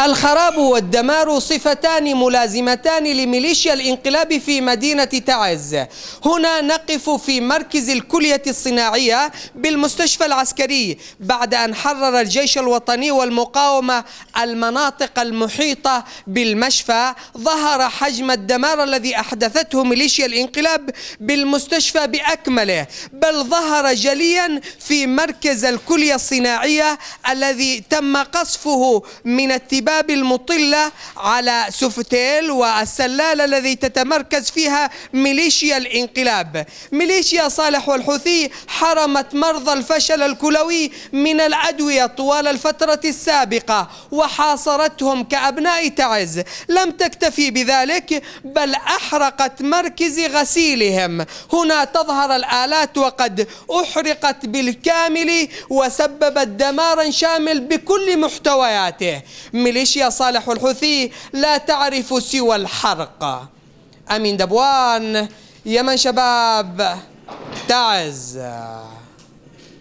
الخراب والدمار صفتان ملازمتان لميليشيا الانقلاب في مدينة تعز. هنا نقف في مركز الكلية الصناعية بالمستشفى العسكري بعد أن حرر الجيش الوطني والمقاومة المناطق المحيطة بالمشفى. ظهر حجم الدمار الذي أحدثته ميليشيا الانقلاب بالمستشفى بأكمله، بل ظهر جليا في مركز الكلية الصناعية الذي تم قصفه من التباب المطلة على سوفتيل والسلالة الذي تتمركز فيها ميليشيا الانقلاب. ميليشيا صالح والحوثي حرمت مرضى الفشل الكلوي من الأدوية طوال الفترة السابقة وحاصرتهم كأبناء تعز. لم تكتفي بذلك بل أحرقت مركز غسيلهم. هنا تظهر الآلات وقد أحرقت بالكامل وسببت دمارا شامل بكل محتوياته. ميليشيا صالح والحوثي لا تعرف سوى الحرق. أمين دبوان، يمن شباب، تعز.